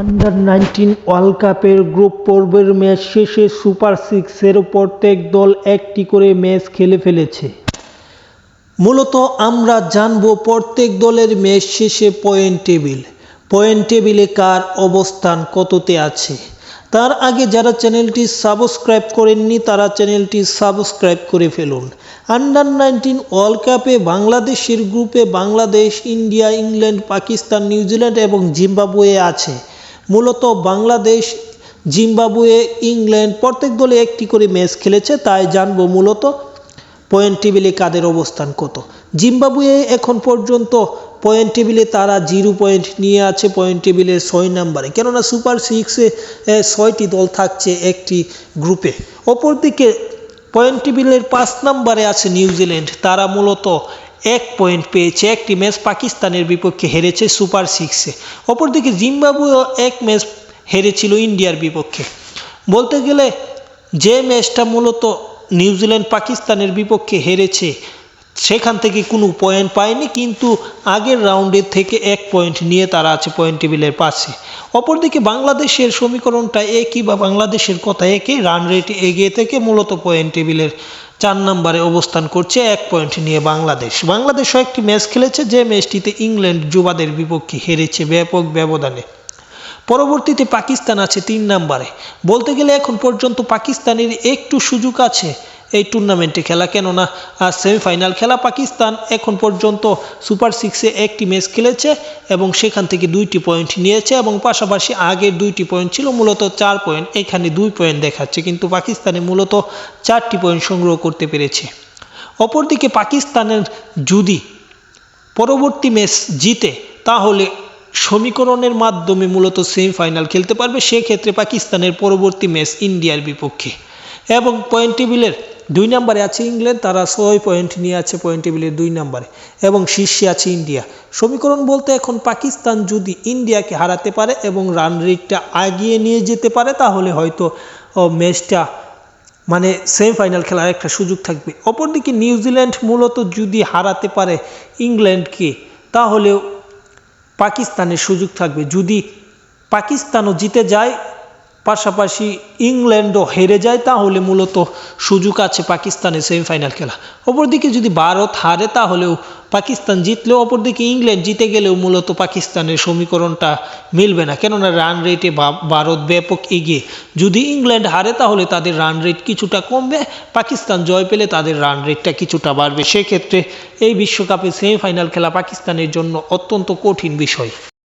Under-19 world কাপের group পর্বের match শেষে সুপার সিক্সের প্রত্যেক দল একটি করে ম্যাচ খেলে ফেলেছে। মূলত আমরা জানব প্রত্যেক দলের ম্যাচ শেষে পয়েন্ট টেবিলে কার অবস্থান কততে আছে। তার আগে যারা চ্যানেলটি সাবস্ক্রাইব করেননি তারা চ্যানেলটি সাবস্ক্রাইব করে ফেলুন। আন্ডার-19 ওয়ার্ল্ড কাপে বাংলাদেশের গ্রুপে Bangladesh, India, England, Pakistan, New Zealand এবং জিম্বাবুয়ে আছে। মূলত বাংলাদেশ, জিম্বাবুয়ে, ইংল্যান্ড প্রত্যেক দলে একটি করে ম্যাচ খেলেছে, তাই জানবো মূলত পয়েন্ট টেবিলে কাদের অবস্থান কত। জিম্বাবুয়ে এখন পর্যন্ত পয়েন্ট টেবিলে তারা 0 পয়েন্ট নিয়ে আছে পয়েন্ট টেবিলে 6 নম্বরে, কেননা সুপার সিক্সে 6টি দল থাকছে একটি গ্রুপে। অপরদিকে পয়েন্ট টেবিলের 5 নম্বরে আছে নিউজিল্যান্ড, তারা মূলত 1 পয়েন্ট পেয়েছে, একটি ম্যাচ পাকিস্তানের বিপক্ষে হেরেছে সুপার সিক্সে। অপরদিকে জিম্বাবুয়েও 1 ম্যাচ হেরেছিল ইন্ডিয়ার বিপক্ষে। বলতে গেলে যে ম্যাচটা মূলত নিউজিল্যান্ড পাকিস্তানের বিপক্ষে হেরেছে সেখান থেকে কোনো পয়েন্ট পায়নি, কিন্তু আগের রাউন্ডের থেকে 1 পয়েন্ট নিয়ে তারা আছে পয়েন্ট টেবিলের পাশে। অপরদিকে বাংলাদেশের সমীকরণটা একই বা বাংলাদেশের কথা একই, রান রেট এগিয়ে থেকে মূলত পয়েন্ট টেবিলের 4 নম্বরে অবস্থান করছে 1 পয়েন্ট নিয়ে বাংলাদেশও একটি ম্যাচ খেলেছে, যে ম্যাচটিতে ইংল্যান্ড যুবাদের বিপক্ষে হেরেছে ব্যাপক ব্যবধানে। পরবর্তীতে পাকিস্তান আছে 3 নম্বরে। বলতে গেলে এখন পর্যন্ত পাকিস্তানের একটু সুযোগ আছে এই টুর্নামেন্টে খেলা, কেননা সেমিফাইনাল খেলা। পাকিস্তান এখন পর্যন্ত সুপার সিক্সে 1টি ম্যাচ খেলেছে এবং সেখান থেকে 2টি পয়েন্ট নিয়েছে, এবং পাশাপাশি আগের 2টি পয়েন্ট ছিল মূলত 4 পয়েন্ট, এখানে 2 পয়েন্ট দেখাচ্ছে, কিন্তু পাকিস্তানে মূলত 4টি পয়েন্ট সংগ্রহ করতে পেরেছে। অপরদিকে পাকিস্তানের যদি পরবর্তী ম্যাচ জিতে তাহলে সমীকরণের মাধ্যমে মূলত সেমিফাইনাল খেলতে পারবে, সেক্ষেত্রে পাকিস্তানের পরবর্তী ম্যাচ ইন্ডিয়ার বিপক্ষে। এবং পয়েন্ট টেবিলের 2 নম্বরে আছে ইংল্যান্ড, তারা 6 পয়েন্ট নিয়ে আছে পয়েন্ট টেবিলের 2 নম্বরে, এবং শীর্ষে আছে ইন্ডিয়া। সমীকরণ বলতে এখন পাকিস্তান যদি ইন্ডিয়াকে হারাতে পারে এবং রান রেটটা আগিয়ে নিয়ে যেতে পারে তাহলে হয়তো ম্যাচটা মানে সেমিফাইনাল খেলার একটা সুযোগ থাকবে। অপরদিকে নিউজিল্যান্ড মূলত যদি হারাতে পারে ইংল্যান্ডকে তাহলেও পাকিস্তানের সুযোগ থাকবে। যদি পাকিস্তানও জিতে যায় পাশাপাশি ইংল্যান্ডও হেরে যায় তাহলে মূলত সুযোগ আছে পাকিস্তানের সেমিফাইনাল খেলা। অপরদিকে যদি ভারত হারে তাহলেও পাকিস্তান জিতলেও, অপরদিকে ইংল্যান্ড জিতে গেলেও মূলত পাকিস্তানের সমীকরণটা মিলবে না, কেননা রান রেটে ভারত ব্যাপক এগিয়ে। যদি ইংল্যান্ড হারে তাহলে তাদের রান রেট কিছুটা কমবে, পাকিস্তান জয় পেলে তাদের রান রেটটা কিছুটা বাড়বে। সেক্ষেত্রে এই বিশ্বকাপে সেমিফাইনাল খেলা পাকিস্তানের জন্য অত্যন্ত কঠিন বিষয়।